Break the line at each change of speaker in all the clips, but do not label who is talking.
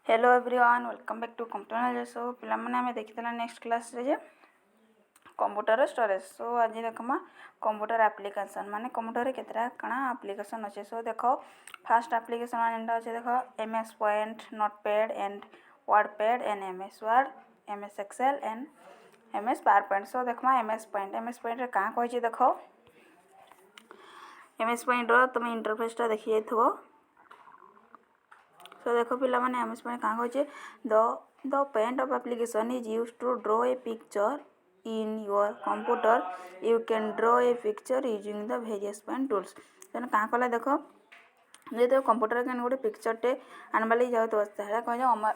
Hello everyone welcome back to computer knowledge so पिला माने हमें देखितला नेक्स्ट क्लास रे जे कंप्यूटर स्टोरेज सो आज देखमा कंप्यूटर एप्लीकेशन माने कंप्यूटर रे केतरा कणा एप्लीकेशन अछि सो देखो फर्स्ट एप्लीकेशन माने अछि देखो MS Paint Notepad and WordPad and MS Word MS Excel and MS PowerPoint so देखमा एमएस पॉइंट रे का कहै छी देखो एमएस पॉइंट रो तुम इंटरफेस ता देखि जाइथबो so देखो पिला माने एमएस पॉइंट का कहै छै the paint of application is used to draw a picture in your computer you can draw a picture using the various point tools तने का कहला देखो जे तो कंप्यूटर के गोटे पिक्चर टे आनबाली जाउ तो तारा कह हमर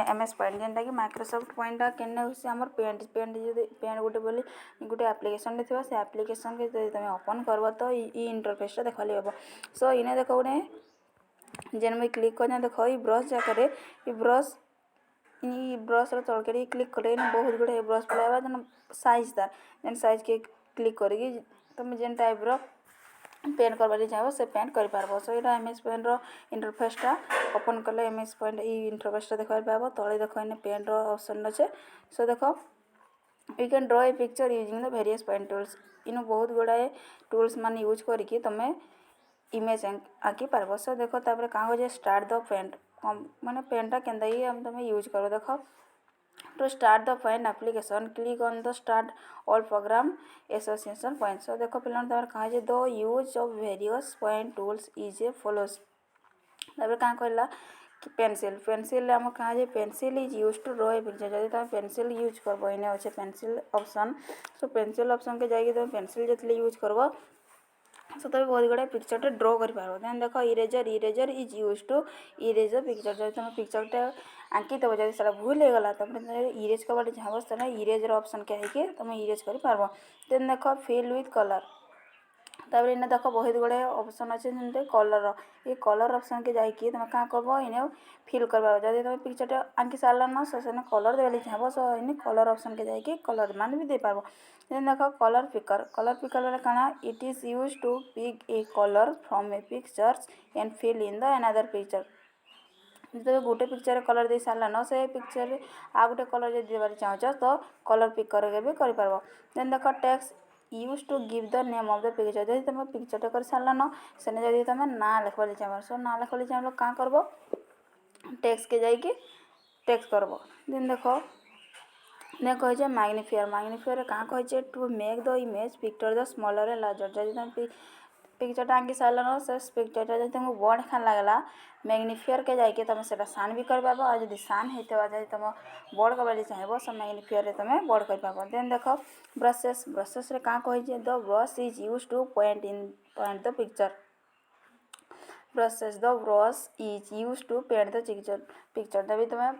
एमएस पॉइंट जेंटा कि माइक्रोसॉफ्ट पॉइंट केने होसी हमर पेंट जदी पेंट गोटे बोली गोटे एप्लीकेशन रे थिबा से एप्लीकेशन के जदी तमे ओपन करबो तो ई इंटरफेस ता देखले हेबो सो इने देखो गोटे जेन में क्लिक करना देखो ये ब्रश जाकर ये ब्रश रो तलके क्लिक करे न बहुत गुडे ब्रश पलावा जन साइज दा जन साइज के क्लिक करके तुम जेन टाइप रो पेन करबाली चाहबो से पेन कर पारबो सो एटा एमएस पेन रो इंटरफेस ता ओपन करले एमएस पेन ई इंटरफेस ता देखा पाबो तळे देखो इने पेन रो ऑप्शन अछि सो देखो you can draw a picture using the various pen tools इनो बहुत गुडाए टूल्स मान यूज करके तमे इमेज आंकी पारबो सो देखो तापर का हो जे स्टार्ट द पेंट माने पेंटा केंदा ही हम तमे यूज करो देखो to start the paint application click on the start all program association point so देखो पिलन तापर का जे the use of various point tools is a follows तापर का कहला कि पेंसिल हम कहा जे pencil is used to draw a picture जदी तुम पेंसिल यूज करबो इने होचे pencil option so pencil option के जाई तुम पेंसिल जतले यूज करबो सो तबे बहुत गुडा पिक्चर टे ड्रॉ कर पारो देन देखो eraser is used to erase the picture जदी तुम पिक्चर टे आंकी तब जदी सारा भूल हे गला तब इरेज करबा चाहबो तने इरेज रो ऑप्शन के है कि तुम इरेज कर पारबो देन देखो फिल विथ कलर तापर इने देखो बहुत गुडे ऑप्शन अछि जेंते कलर ये कलर ऑप्शन के जाई कि तुम का करबो इने फिल करबा जदी तुम पिक्चर टे आंकी सारला न सो सेने कलर देबे चाहबो सो इने कलर ऑप्शन के जाई कि कलर मान भी दे पारबो देन देखो कलर पिकर वाला काना it is used to pick a colour from a picture and fill in the another picture जब गोटे पिक्चर कलर दे सारला न से पिक्चर आ गोटे कलर जे देबार चाहछ तो कलर पिक करके भी कर पारबो देन देखो text use to give the name of the picture जदी तुम पिक्चर कर सारला न सेने जदी तुम ना लिखबाली चाहबो सो ना लिखबाली चाहबो का करबो टेक्स्ट के जाई कि टेक्स्ट करबो देन देखो ने कहे जे मैग्निफायर का कहे जे to make the image picture the smaller and larger जदी तुम पिक्चर टांगी सारला न से पिक्चर जदी तुमको बड़ खान लागला मैग्निफायर के जाई के तुम सेटा सान भी कर पाबो आ जदी सान हेतबा जदी तुम बड़ करबाली चाहबो सो मैग्निफायर रे तुम बड़ कर पाबो देन देखो ब्रशेस रे का कहे जे the brush is used to paint the picture the brush is used to paint the picture तभी तुम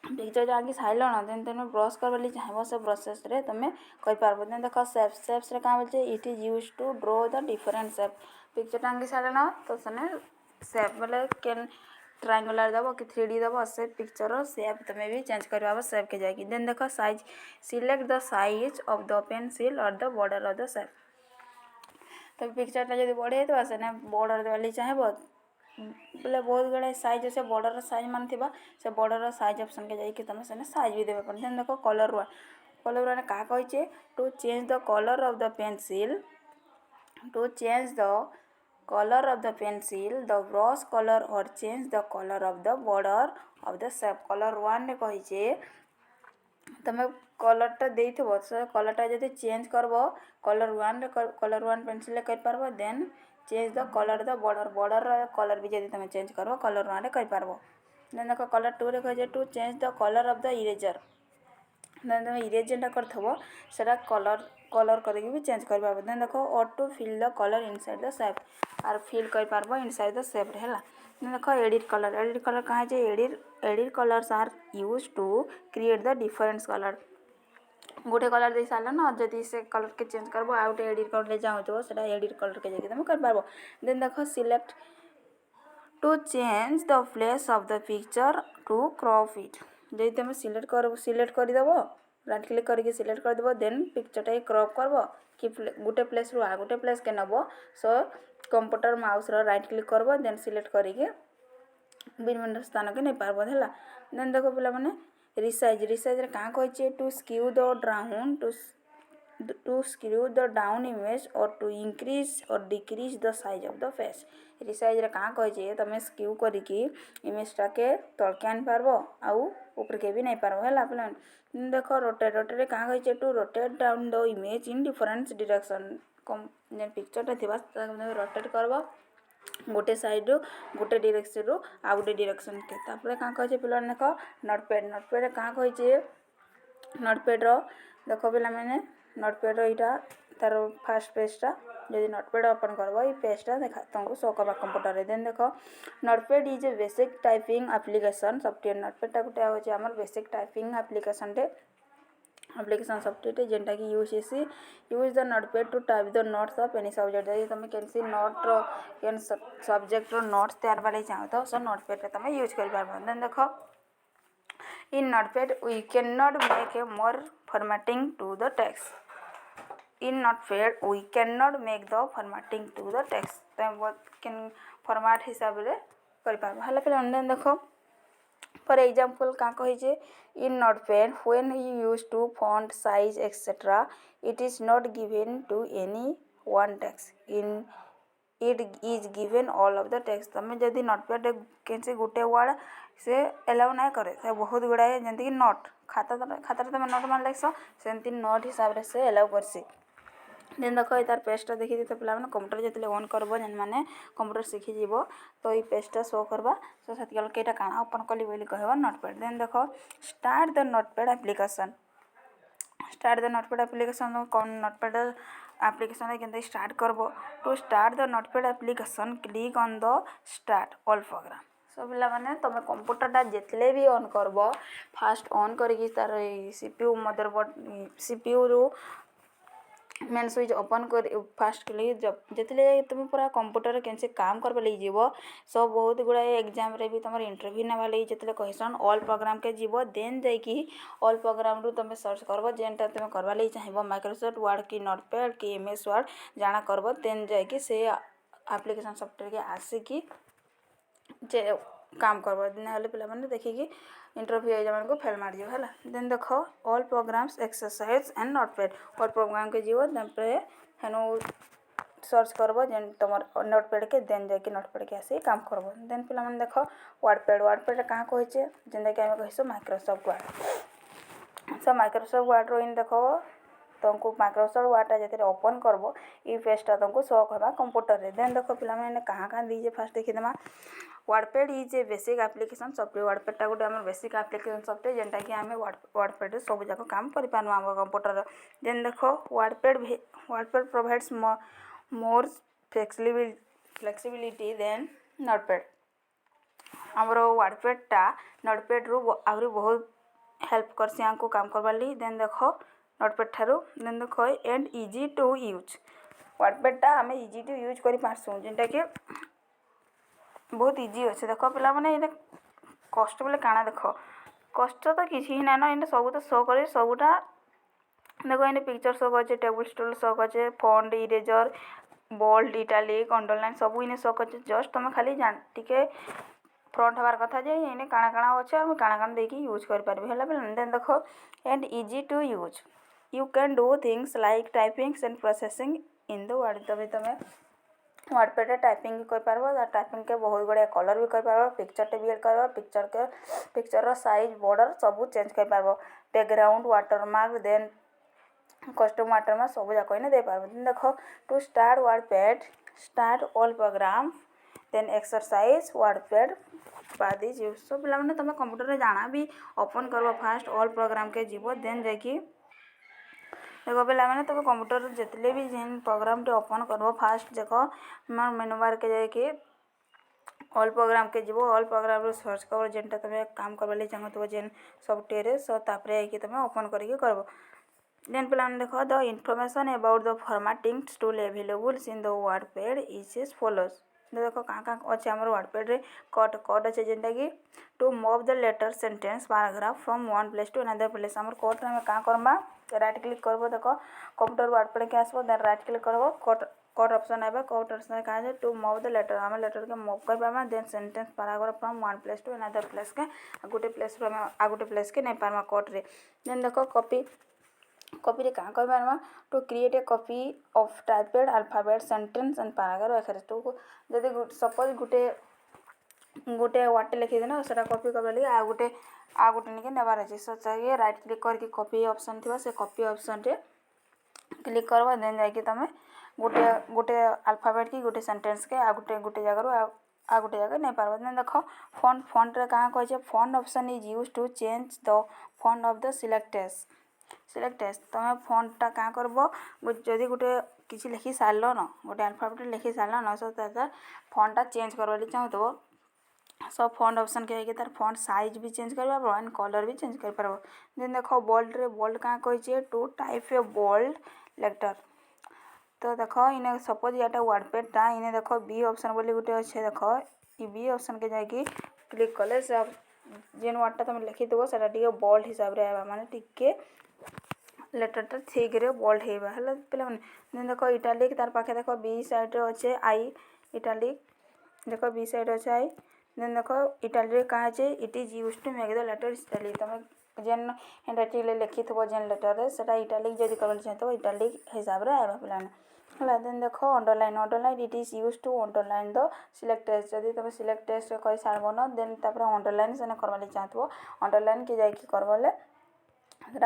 पिक्चर जाके साइल न देन तुम ब्रश करबाली चाहबो से ब्रशेस रे तुम कर पारबो देन देखो शेप्स रे का बोलचे it is used to draw the different shape picture टांगी साइल न तो सने शेप बोले कैन ट्रायंगुलर दबो कि 3D दबो से पिक्चर रो शेप तुम भी चेंज करबाबो शेप के जाके देन देखो size select the size of the pencil और the border of the shape तो पिक्चर ता जदी बड़े तो सने बॉर्डर देबाली चाहबो बोले बहुत गुडे साइज से बॉर्डर साइज मान थिबा से बॉर्डर साइज ऑप्शन के जाई कि तुम सेने साइज भी देबे पर देन देखो कलर वन का कहै छै to change the colour of the pencil the brush colour और change the colour of the border of the shape colour one ने कहै छै तुम कलर टा देइथबो से कलर टा जदी चेंज करबो कलर वन पेंसिल ले कर पारबो then change the colour the border colour भी जदी तुम चेंज करबो कलर वन रे कर पारबो देन देखो कलर टू रे कहे to change the colour of the eraser then तुम इरेज जेंटा करथबो सेटा कलर करके भी चेंज कर पारबो देन देखो or to fill the colour inside the shape और फिल कर पारबो इनसाइड द शेप रे हला देन देखो एडिट कलर कहा जे edit colours are used to create the different colour गोटे कलर दे सारला न जदी से कलर के चेंज करबो आ गोटे एडिट कर ले जाउथबो सेटा एडिट कलर के जाके तुम कर पारबो देन देखो select to change the place of the picture to crop it जदी तुम सिलेक्ट कर देबो राइट क्लिक करके सिलेक्ट कर देबो देन पिक्चर टा क्रॉप करबो कि गोटे प्लेस रु आ गोटे प्लेस के नबो so computer mouse row right click करबो देन सिलेक्ट करके भिन्न स्थान के नहीं पार्ब है। देन देख पे रिसाइज रे क्या कही to skew the down to screw the down image or to increase or decrease the size of the face. Resize रे क्या कही तुम स्क्यू करके इमेजटा के तलके आनी पार्ब आउ ऊपर के भी नहीं पार्ब है पे देख रोटेट क्या कही to rotate down the image in different direction पिक्चरटा थी रोटेट करब गोटे साइड रू गोटे डिरेक्शन रू आ गोटे डिरेक्शन के तापर क्या कहे पे देख नोटपैड क्या कही नोटपैड देख पे नोटपैड यहाँ तार फास्ट पेजटा जब नोटपैड ओपन करब ये पेजटा देखा तुमको शो करवा कंप्यूटर देन देख Notepad is a basic typing application software नोटपैडटा गोटे हूँ आम बेसिक टाइपिंग एप्लिकेशन सॉफ्टवेयर जेनटा कि use the Notepad to type the notes of any subject यदि तुम कैसी नोट सब्जेक्ट नोट्स तैयार वाले चाहो सो नोटपैड तुम यूज कर पार्ब देन देख in Notepad we can not make a more formatting to the text. In Notepad we cannot make the formatting to the text. तो कैन फॉर्मेट हिसाब से कर पार्ब है पे देख फॉर एग्जांपल क्या कही in Notepad when you use to font size etcetera it is not given to any one text in it is given all of the text तुम जदि नोटपैड कैसे गोटे वर्ड से एलाउ ना करे बहुत गुड़ाए जमीक नोट खाता तुम नोट मान लिख सेमती नोट हिसाब से एलाउ करसी देन देख तार पेजटा देखी तो पे कंप्यूटर जो ऑन करब जेन मैंने कंप्यूटर शिखीज तो ये पेजटा शो करवा सो से कईटा काण ओपन कली बोली कह नोटपैड देन देख स्टार्ट द नोटपैड एप्लिकेशन कौन नोटपैड एप्लिकेशन के स्टार्ट करब to start the notepad application click on the start all program सब पिला माने तुम कंप्यूटरटा जितले भी ऑन करब फास्ट ऑन करके तार सीपीयू मदरबोर्ड सीपीयू रू मेन स्विच ओपन कर फास्ट कली जब जितले तुम पूरा कंप्यूटर कैसे काम करवा लगी जीव सब बहुत गुड़ाए एग्जाम रे भी तुम इंटरव्यू नेवा लगी जितले कहसन ऑल प्रोग्राम के जीव देन जाकि ऑल प्रोग्राम रू तुम सर्च करब जेनटा तुम करवा लगी चाहिए माइक्रोसॉफ्ट वर्ड की नोटपैड की एमएस वर्ड जाना करब देन जाकि से एप्लिकेशन सॉफ्टवेयर के आसिकी जे काम करब ना पे देखिकी इंटरव्यू एग्जाम को फेल मार है देन देख all programmes exercise and notepad all program के जीव हेनु सर्च करब जेन तुम नोटपैड के देन जाकि नोटपैड के आसी काम करब देन पे देख वर्डपैड क्या कहे जेनटा कि आम कहीसु Microsoft Word so Microsoft Word रो इन देख तुमको माइक्रोसॉफ्ट वर्डटा जो ओपन करब ये पेजटा तुमको शो करवा कंप्यूटर रे देन देख पे कहाँ दीजिए फास्ट देखीदेमा WordPad is a basic application software वर्डपैडटा गोटे आम बेसिक एप्लिकेशन सॉफ्टवेयर जेनटा कि आम वर्डपैड सब जाक काम कर आम कंप्यूटर देन देख WordPad provides more flexibility than notepad आमर वर्डपैडटा नोटपैड रू आहरी बहुत हेल्प करसी आमको काम करवार ली देन देख नोटपैड ठारू देन देख एंड इजी टू यूज वर्डपैडटा आम इजी टू यूज कर पार्सुँ जेनटा कि बहुत इजी अच्छे देख पिला माने ये कष्ट बोले काଣା देख कष्ट तो किसी ही ना ये सब तो शो करे सबूटा देख ये पिक्चर शो करे टेबल स्टूल शो करे font eraser bold italic underline सब इन शो करे जस्ट तुम खाली जान टिके फ्रंट हबार कथा जे ये काଣା काଣା अच्छे और काଣା काଣା देकी यूज कर पारबे हला पे देन देख and easy to use you can do things like typings and processing in the word तबे तुम वर्डपैड टाइपिंग कर पार्ब टाइपिंग के बहुत गुड़े कलर भी कर पार्ब पिक्चरटे भी एड कर पिक्चर साइज बॉर्डर सब चेंज कर पार्ब background watermark then custom watermark सब जाक दे पार्ब देख to start WordPad start all program then exercise WordPad बाद यूज सब पे तुम कंप्यूटर जाना भी ओपन करब फास्ट ऑल प्रोग्राम के जीव देन जाकि देख पे तुम कंप्यूटर जितने भी जेन प्रोग्राम टे ओपन करब फास्ट देख मोर मेनू बार के जाकि ऑल प्रोग्राम के जीव ऑल प्रोग्राम रो सर्च कर जेनटा तुम काम करवा चाहूँ जेन सॉफ्टवेयर सो तापर तुम ओपन करके करब देन पे देख the information about the formatting tool availables in the WordPad is follows देख क्या अच्छे आम वर्डपैड रे कट अच्छे जेनटा कि to move the letter sentence paragraph from one place to another place आम कट में क्या करमा राइट क्लिक करब देख कंप्यूटर वर्डपैड के आसब देन राइट क्लिक करब कट ऑप्शन आएगा कट ऑप्शन कहा जाए टू मूव द लेटर आम लेटर के मूव कर पार्मा then sentence paragraph from one place to another place के गोटे प्लेस आ गोटे प्लेस के नहीं पार्मा कट रे देन देख कॉपी कॉपी रे कहाँ कर पार्मा to create a copy of typed alphabet sentence and paragraph etcetera to जदि सपोज गोटे गोटे वार्डटे लिखिदेना सेटा कॉपी करबा लगे आ गोटे निके नेबार अच्छे सो चाहिए राइट क्लिक करके कॉपी ऑप्शन थी से कॉपी ऑप्शन रे क्लिक करवा देन जाकि तुम गोटे गोटे अल्फाबेट की गोटे सेंटेंस के आ गोटे जगह आ गोटे जगह नहीं पार्ब देन देख फॉन्ट रे कहाँ कहे font option is use to change the font of the select text तुम फॉन्टटा कहाँ करब जदि गोटे किसी लिखि सार न गोटे अल्फाबेट लिखि सार न सो फॉन्टटा चेंज करवा चाहूब सब फॉन्ट ऑप्शन के आगे तार फॉन्ट साइज भी चेंज कर पार एंड कलर भी चेंज कर पार देन देख बोल्ड रे बोल्ड कहाँ कही to type a bold letter तो देख इने सपोज यहाँ वार्डपेडटा इने देख बी ऑप्शन बोली गोटे अच्छे देख ये बी ऑप्शन के जाकि क्लिक कले से जेन वार्डटा तुम लिखिदेव से बोल्ड हिसाब से आवा माने टिके लेटरटा ठीक रे बोल्ड होगा है पे देन देख इटालिक तार पाखे देख बी साइड अच्छे आई इटालिक देख बी साइड अच्छे आई देन देख इटाली कहाँ अच्छे it is use to make the letter italic तुम जेन हैंडराइटिंग लिखि थो जेन लेटर से इटालिक जब कर चाहते इटालिक हिसाब से आवा पे देन देख underline it is use to underline the select text जब तुम सिलेक्ट टेक्स्ट कर सारबन देन अंडरलाइन से करवा चाहते अंडरलाइन के जाकि करवाले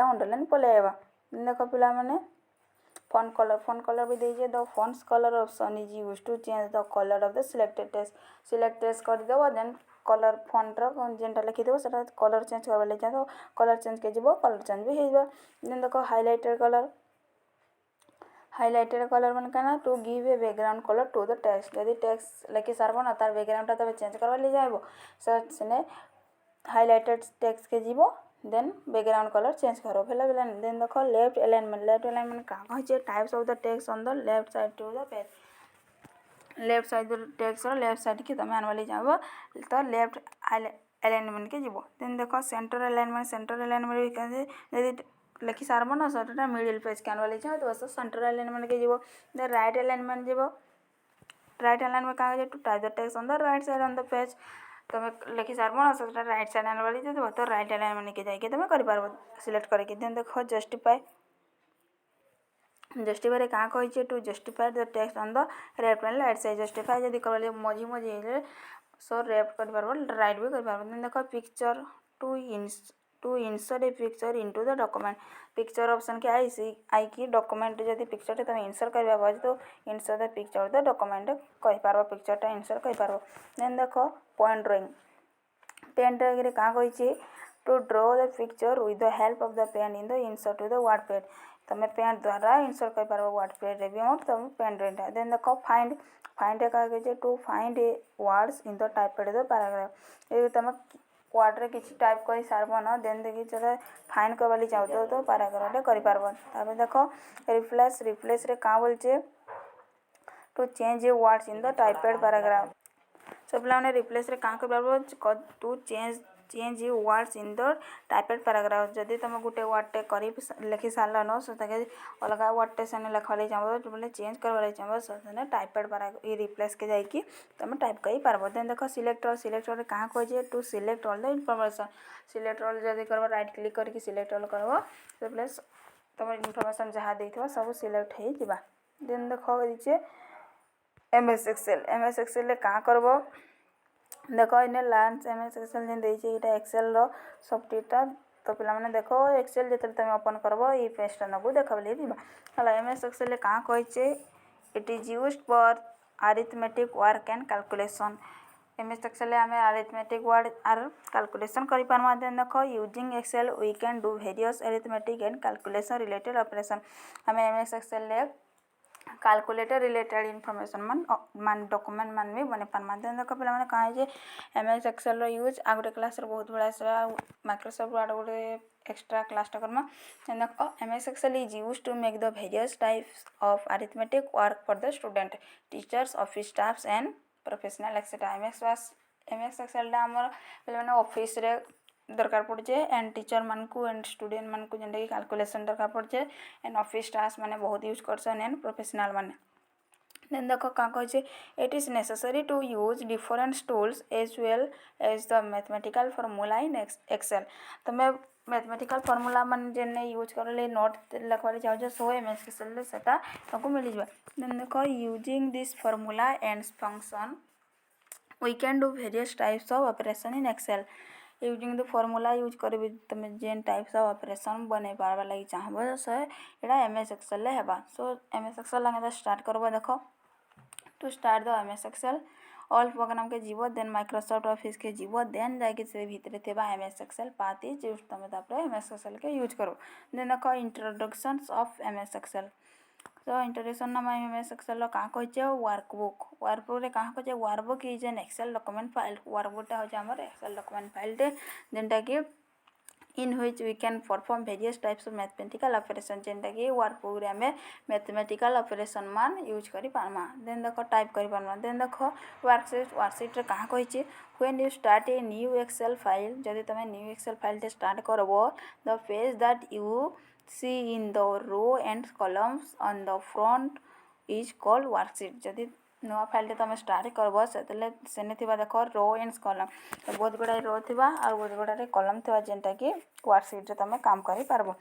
अंडरलाइन पलि आवा देख पे फॉन्ट कलर भी दीजिए the fonts colour option is use to change the colour of the select text करदेव देन कलर फॉन्टर जेनटा लिखिदेव से कलर चेंज करवा चाहते कलर चेंज के कलर चेंज भी हो देन देख हाइलाइटेड कलर मन कहना to give a background colour to the text जदि टेक्स्ट लिखि सारब ना तार बैकग्राउंडटा तब चेंज करवा जाइब से हाइलाइटेड टेक्स्ट के जीव देन बैकग्राउंड कलर चेंज करो फेला देन देख लेफ्ट अलाइनमेंट कहाँ कहे types of the text on the left side to the page left side text left side की तुम आनवाली चाहब तो लेफ्ट अलाइनमेंट के जीव देन देख सेंटर अलाइनमेंट भी कहे जब लिखि सारब ना सटा मिडिल पेज के आनवाली चाह तो बस सेंटर अलाइनमेंट के जीव देन राइट अलाइनमेंट जीव राइट अलाइनमेंट कहाँ to type the text on the right side on the page तुम लिखि सारब ना सो राइट साइड आने वाली देव तो राइट अलाइनमेंट के जाकि तुम कर सिलेक्ट करके देन देख जस्टिफाई कहाँ कही to justify the text on the left and right side justify जब कर मझी मझी सो लेफ्ट कर राइट भी कर देन देख picture to insert a picture into the document picture option के आई की डॉक्यूमेंट जब पिक्चर तुम इंसर्ट करवा तो insert the picture the document कही पार पिक्चरटा इंसर्ट कही पार देन देख पॉइंट ड्रॉइंग पेन ड्रॉइंग कहाँ कही to draw the picture with the help of the pen in the insert to the WordPad तुम पेन द्वारा इंसर्ट कर पार वर्डपैड रे भी तुम पेन ड्रॉइंग देन देख फाइंड कहा कही to find a words in the typed the paragraph ये तुम वर्ड रे किसी टाइप कर सारब न देन देखिए जो फाइंड करवा चाहते तो पैराग्राफ कर देख रिप्लेस रे कहाँ बोलचे to change a words in the typed paragraph so पे रिप्लेस रे कहाँ कर to change a words in the typed paragraph जदि तुम गोटे वर्डटे कर लिखि सार न सो अलग वर्डटे से लिखवा चाहब बोले चेंज करवा चाहब से टाइपेड पैराग्राफ ये रिप्लेस के जाकि तुम टाइप कर पार देन देख सिलेक्ट कहाँ कहे to select all the information select all जब कर राइट क्लिक करके सिलेक्ट ऑल कर प्लस तुम इनफॉरमेशन जहाँ देख सब सिलेक्ट हो देन देख MS एक्सेल कहाँ करब देख इन लास्ट MS एक्सेल जेन देटा एक्सेल सफ्टवेयरटा तो पे देख एक्सेल जो तुम ओपन करब ये पेजटा नबू देख है MS एक्सेल कहाँ कहे it is used for arithmetic work and calculation MS Excel आम अरिथमेटिक वर्क आर कैलकुलेशन कर पार्मा देन देख using Excel we can do various arithmetic and calculation related operation आम MS Excel calculator related information मान document मान भी बने पार्मा देन देख पे कहे MS एक्सेल यूज आ गोटे क्लास बहुत बड़ा माइक्रोसॉफ्ट वर्ड गोटे एक्स्ट्रा क्लासटा करमा देन देख MS Excel is use to make the various types of arithmetic work for the student teachers office staffs and professional etcetera MS Excel आमर पे office रे दरकार पड़े एंड टीचर मान को एंड स्टूडेंट मान को जेनटा कि कैलकुलेशन दरकार पड़े एंड ऑफिस स्टाफ माने बहुत यूज करसन एंड प्रोफेशनल माने देन देख क्या कहे it is necessary to use different tools as well as the mathematical formula in Excel तुम्हें मैथमेटिकल फॉर्मूला मान जेन यूज कर नोट लिखवार चाहो सो एम एस एक्सेल से तुमको मिल जाए देन देख using this formula and function we can do various types of operation in excel using the formula use कर तुम जेन टाइप्स ऑफ ऑपरेशन बने पार्बा लगी चाहब से यहाँ एम एस एक्सेल हेबा सो एम एस एक्सेल लगे स्टार्ट करब देख to start the M S Excel all program के जीव देन माइक्रोसॉफ्ट ऑफिस के जीव देन जाकि से भितर थिबा एम एस एक्सेल पात इज यूज तुम एम एस एक्सेल के यूज करो देन देख introduction of M S Excel तो इंट्रोडक्शन नाम एम एस एक्सेल क्या कहे वर्कबुक वर्कबुक क्या कहे workbook is an Excel document file वर्कबुकटा हूँ आम एक्सेल डॉक्यूमेंट फाइलटे जेनटा कि in which we can perform various types of mathematical operation जेनटा कि वर्कबुक रे आमे मैथमेटिकल ऑपरेशन मान यूज करि पारमा देन देख टाइप करि पारमा देन देख वर्कशीट रे कहाँ कहिछि when you start a new Excel file जदि तुम न्यू एक्सेल फाइल टे स्टार्ट करबो the page that you see in the row and columns on the front is called worksheet जदि नुआ फाइल तुम स्टार्ट करब से देख रो एंड कलम तो बहुत गुड़ाए रो थी और बहुत गुड़ाए कलम थी जेनटा कि वर्कशीट रे तुम काम कर पारब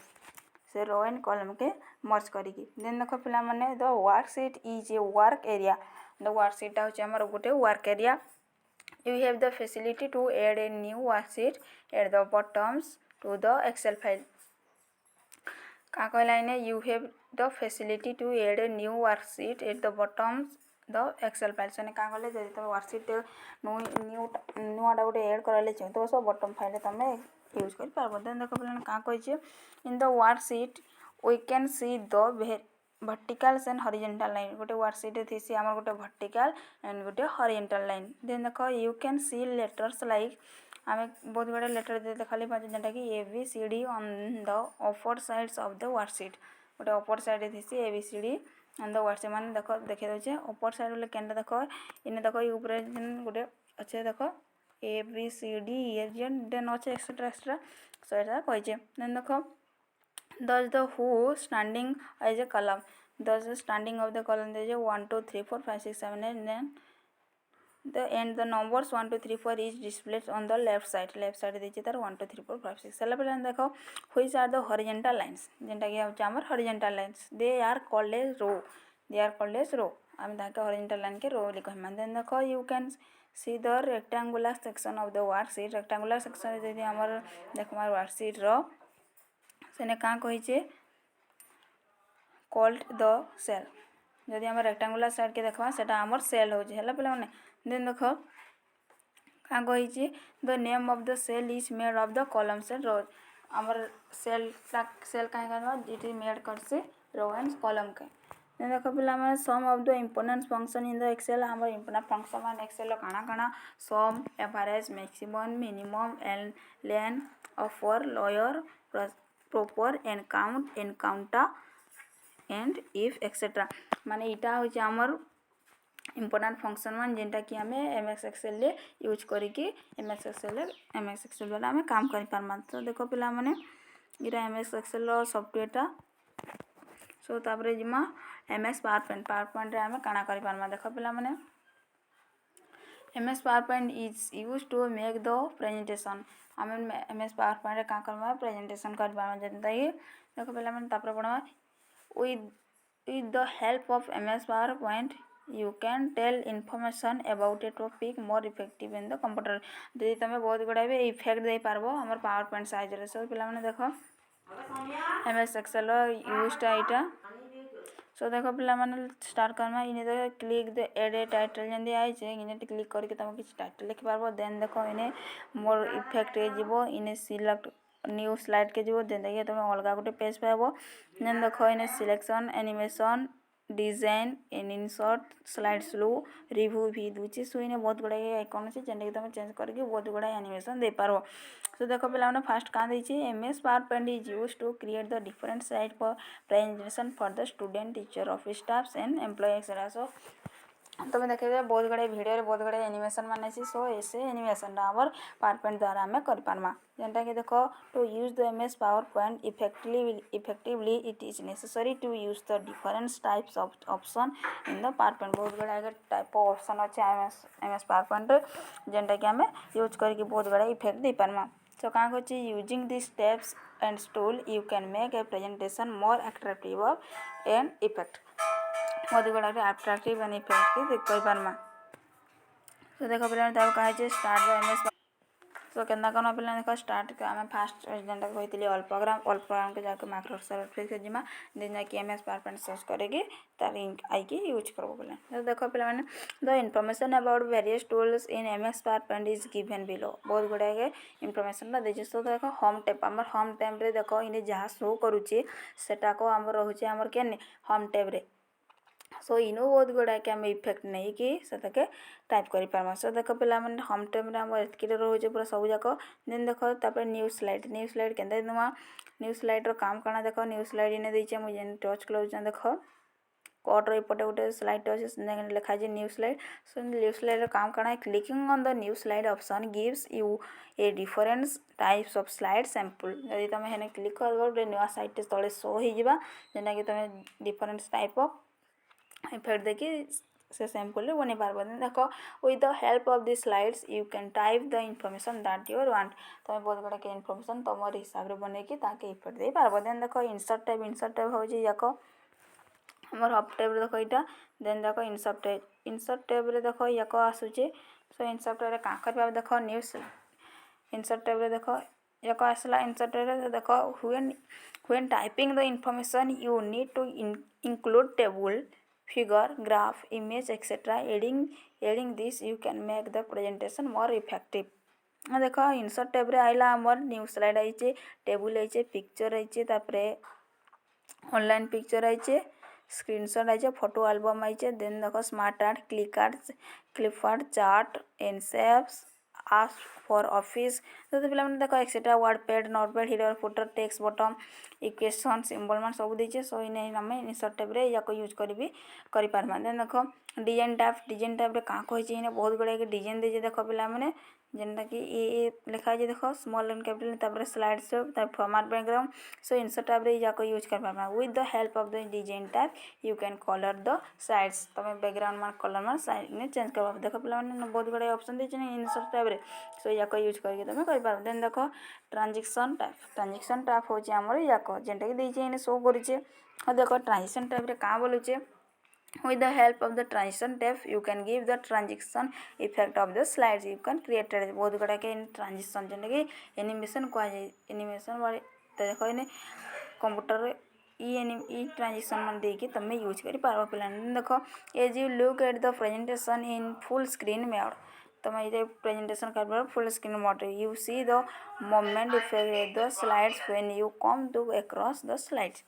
से रो एंड कलम के मर्ज करिकी देन देख पिला माने the worksheet is a work area the worksheet हूँ आमर गोटे work area you have the facility to add a new worksheet at the bottoms to the excel file क्या कहला इने you have the facility to add a new worksheet at the bottom the Excel file से क्या कहले जब तुम worksheet नुआटा गोटे add कराइले चाहिए तो सब बॉटम फाइल तुम यूज कर पार देन देख पे क्या कहे in the worksheet we can see the vertical and horizontal line गोटे वर्कशीट थी आम गोटे vertical एंड गोटे horizontal line देन देख you can see letters like आम बहुत गुड़ा लेटर देखा पाँच जेनटा कि A B C D on the upper sides of the worksheet गोटे अपर साइड थी A B C D on the worksheet मैंने देख देखा दूचे अपर साइड बोले केनटा देख इन देख यूपर गोटे अच्छे देख A B C D A then अच्छे एक्सट्रा एक्सट्रा सो यहाँ कही देन देख this the who standing as a column this standing of the कलम दे 1 2 3 4 5 6 7 8 9 the numbers 1 2 3 4 is displayed on the left side देछि तार 1 2 3 4 5 6 सेला पहले देखो which are the horizontal lines जेंटा कि होछ हमर horizontal lines they are called as row हम ताके horizontal line के row लिखै मान देन देखो you can see the rectangular section of the worksheet rectangular section जदि हमर देखमार worksheet रो सेने का कहि छै called the cell जदि हम रेक्टांगुलर साइड के देखा सेटा हमर सेल हो है पे मैंने देन देख क्या कही the name of the cell is made of the columns and rows आमर सेल कहीं इट इज मेड कर से रो एंड कॉलम के देन देख पे some of the important function in the Excel आमर इंपोर्टेंट फंक्शन मान एक्सेल काना काना sum average maximum minimum and len upper lower proper and counta and if etcetera माने इटा हो आमर इंपोर्टेंट फंक्शन मान जेनटा कि आम एम एस एक्सेल यूज करिकी एम एस एक्सेल वाला आम काम कर पार्मा तो देख पिला माने इरा एम एस एक्सेल सॉफ्टवेयरटा सो तापर जिमा एम एस पावर पॉइंट रे आम काना कर पार्मा देख पिला माने M S PowerPoint is use to make the presentation आम एम एस पावर पॉइंट रे का करबा प्रेजेंटेशन कर पार्मा जेनता कि देख पिला माने तापर पढवा with the help of MS PowerPoint you can tell information about a topic more effective in the computer जदि तुम बहुत गुड़ा भी इफेक्ट दे पारबो हमर पावर पॉइंट साइज रे सब पिला माने देखो MS एक्सेल यूजटा इटा सो देखो पिला माने स्टार्ट करमा इने दे click the add a title जंदी आइ छै इने क्लिक करके तुम किछ टाइटल लिख पारबो देन देखो इने मोर इफेक्ट ए जीवो इने सिलेक्ट न्यू स्लाइड के जीवो देन देखिए तुम अलग गोटे पेज पाइबो देन देखो इने सिलेक्शन एनिमेशन डिजाइन इन इंसर्ट स्लाइड स्लो रिव्यू भी दूची सो इने बहुत गुड़ा आइकन अछि जेंटा कि तुम चेंज करके बहुत गुड़ा एनिमेशन दे पारो सो देखो पिला माने फर्स्ट का दैछि MS PowerPoint is used to create the different side for presentation for the student teacher office staffs and employ etcetera so तुम देखिए बहुत गुड़े भिडियो बहुत गुड़े एनिमेशन मान सो ऐसे एनिमेशन आमर पावर पॉइंट द्वारा आम करमा जेनटा कि देख to use the MS PowerPoint effectively it is necessary to use the different types of option in the PowerPoint बहुत गुड़ा टाइप ऑफ ऑप्शन अच्छे एमएस पावर पॉइंट जेनटा कि आम यूज करके बहुत गुड़ा इफेक्ट दे पार्मा सो क्या कहे using this steps and tool you can make a presentation more attractive and effect बहुत गुड़ा अट्रैक्टिव एंड इफेक्ट पार्मा तो देख पे कहे स्टार्ट द एमएस सो केन्दा कौन पे देख स्टार्ट आम फास्ट जेनटा कही अल्पग्राम के जाके माइक्रोसॉफ्ट ऑफिस जीमा देन जाकि एमएस पावर पॉइंट सर्च करके तार आईकी यूज करबो बोले तो देख पे the information about various tools in MS PowerPoint is given below बहुत गुड़ाए इनफॉरमेशन देखे तो देख होम टैब आम होम टैब रे देख इन जहाँ शो करुचे सेटा को आम रोचे आमर के होम टैब रे सो इनु बहुत गुड़ाके आम इफेक्ट नहीं कि से टाइप कर पार्मा सो देख पे होम टैब आम एतक रोचे पूरा सब जाक देन देख तापर न्यूज स्लाइड के नुआ न्यूज स्लाइड्र काम कଣା देख न्यूज स्लाइड इने देचे मुझे टच क्लोज देख कटर एपटे गोटे स्लाइड अच्छे लिखा है news slide so news slide काम कଣା clicking on the news slide option gives you a different types of slide sample जदि तुम हेने क्लिक कर गोटे नुआ साइट तले शो होगा जेनटा कि तुम डिफरेंट टाइप ऑफ इफेक्ट देखी से सैंपल बन पार देख with the help of the slides you can type the information that your want तुम बहुत गुड़ाक इनफॉरमेशन तुम हिसाब से बनईकि ताके इफेक्ट दे पार देन देख इंसर्ट टैब हूँ जाक आमर हब टैब देख यहाँ देन देख इंसर्ट टैब देख याक आसूचे सो इंसर्ट टैब क्या कर देख न्यूज इंसर्ट टैब देख याक आसला इंसर्ट टैब देख when typing the information you need to include table figure, graph, image, etc. Adding this, you can make the presentation more effective. देख insert tab रे आइला आमर न्यूज स्लाइड आइचे table आइचे पिक्चर आइचे तापरे ऑनलाइन पिक्चर आइचे स्क्रीनशॉट आइचे फोटो एल्बम आइचे देन देख smart art clip art chart एनसेप्स आस्क फॉर ऑफिस तो पे देख etcetera WordPad Notepad header footer text button equation symbol मान सब देचे सो इन आम इंसर्ट टैब रे याक यूज करि पारमा देन देख डिजाइन टैब रे क्या कही बहुत गुड़ाए डिजाइन देचे देख पे जेनटा कि ये लिखा है देख स्मॉल एंड कैपिटल तापर slide show format background so insert tab रे याक यूज कर पारमा with the help of the design tab you can colour the sides तुम बैकग्राउंड मान कलर मान साइड में चेंज कर देख पे बहुत गुड़ाए ऑप्शन देचे इंसर्ट टैब रे सो याक यूज करके तुम कर देन देख ट्रांजेक्शन टैब हूँ आमर याक जेनटा कि देचे शो करुचे देख ट्रांजेक्शन टैब रे क्या बोलुचे with the help of the transition tab you can give the transition effect of the slides you can create बहुत गुड़ा के ट्रांजिशन जेनटा कि एनिमेशन कह एनिमेशन वाले तो देख इन कंप्यूटर ई ट्रांजिशन मान देकी तुम यूज कर पार पे देख as you look at the presentation in full screen mode तुम ये प्रेजेंटेशन कर full screen mode you see the moment effect the slides when you come to across the slides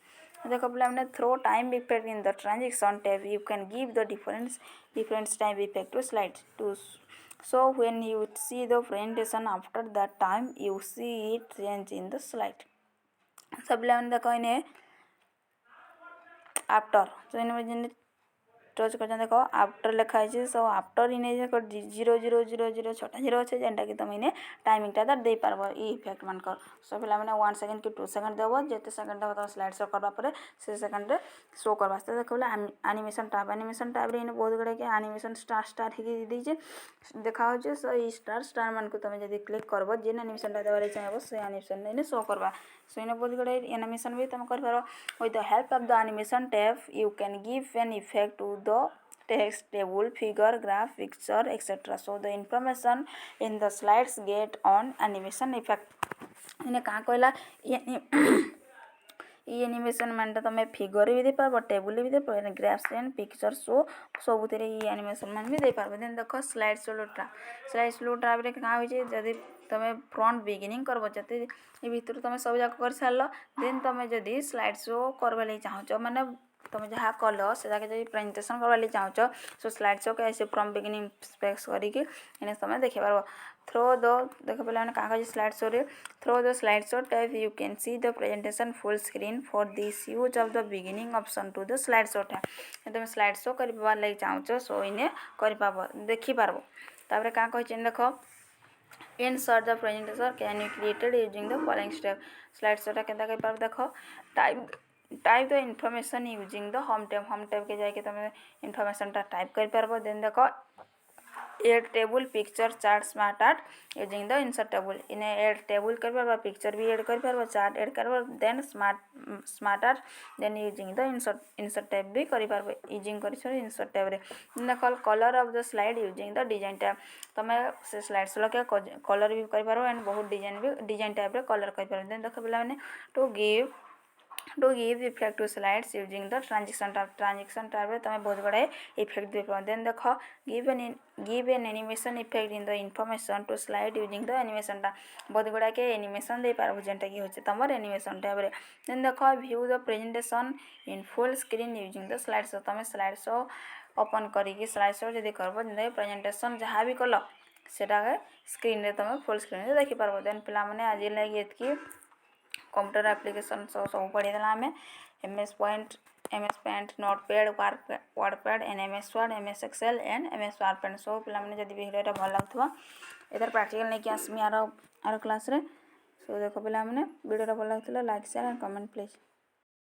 देख पे through time effect in the transaction tab you can give the different time effect to slide two so when you see the presentation after that time you see it change in the slide सब पे देख इन्हें after तो इन्हें touch कर देख after लिखाई so after इन्हें 0 छोटा 0 अच्छे जेनटा कि तुम इन्हें टाइमिंगटा दे पार इफेक्ट मान कर सो पे 1 सेकेंड कि 2 सेकेंड देव जिते सेकेंड देव तुम स्लाइड शो करवा से सेकेंड शो करवा देख बोले एनिमेशन टैब रे बहुत गुड़ाए एनिमेशन स्टार देचे देखा सो ये स्टार मान को तुम जब क्लिक करब जेन एनिमेशन देवार चाहिए से एनिमेशन इन्हें शो करवा सो इन्हें बहुत गुड़ाए एनिमेशन भी तुम कर with the help of the animation tab you can give an effect to the text table figure graph picture etc so the information in the slides get on animation effect इन्हें क्या कहला ये animation मानटा तुम figure भी दे पार table भी दे पार graphs and picture show सब ये animation मान भी दे पार देन देख स्लाइड स्लो ट्राप रे क्या हो जदि तुम फ्रंट बिगिनिंग करब जते ये भितर तुम सब जाक कर सार देन तुम जदि स्लाइड शो करवा चाहो माने तुम जहाँ कल से जब प्रेजेंटेशन करवा चाहो सो स्लाइड शो के ऐसे फ्रॉम बिगिनिंग स्पेक्स करके तुम देख पार through the देखो पहले मैंने कहाँ कहा स्लाइड शो रे through the slide show tab you can see the presentation full screen for this use of the beginning option to the slide show tab तुम स्लाइड शो कर लगे चाहूच सो इने कर देखी पार्ब तापर कहाँ कही देख insert the presentation can be created using the following step slide show टा केनता कर पार देख type the information using the home tab के जाके तुम इनफॉरमेशन टा टाइप कर पार्ब देन देख add table picture chart smart art using the insert table इने एड टेबल कर पार्ब पिक्चर भी एड कर पार्ब चार्ट एड कर पार्ब then smart art then using the insert tab भी कर पार्ब यूजिंग कर इंसर्ट टैब रे देख colour of the slide using the design tab तुम से स्लाइड से लगे कलर भी कर पार्ब एंड बहुत डिजाइन टैब रे कलर कर पार्ब देन देख पिला माने to give effect to slides using the transition tab रे तुम बहुत गुड़ाए इफेक्ट दे पार देन देख give an animation effect in the information to slide using the animation टा बहुत गुड़ा के एनिमेशन दे पार जेनटा कि होचे तमर एनिमेशन टैब रे देन देख view the presentation in full screen using the slide show तुम स्लाइड शो ओपन करिकी स्लाइड शो जदि करब जेन प्रेजेंटेशन जहाँ भी कल सेटा स्क्रीन रे तुम फुल स्क्रीन रे देखि पारबो देन पिला माने आज लगी एतकी कंप्यूटर एप्लिकेशन सब पढ़ीदेला आम MS Paint notepad WordPad and MS Word MS Excel and MS PowerPoint सब पे जब भिडियो भल लगुव इधर प्रैक्टिकल नहीं आसमी आर क्लास रे सो देख पे भिडियो भल लगुला like share and comment please.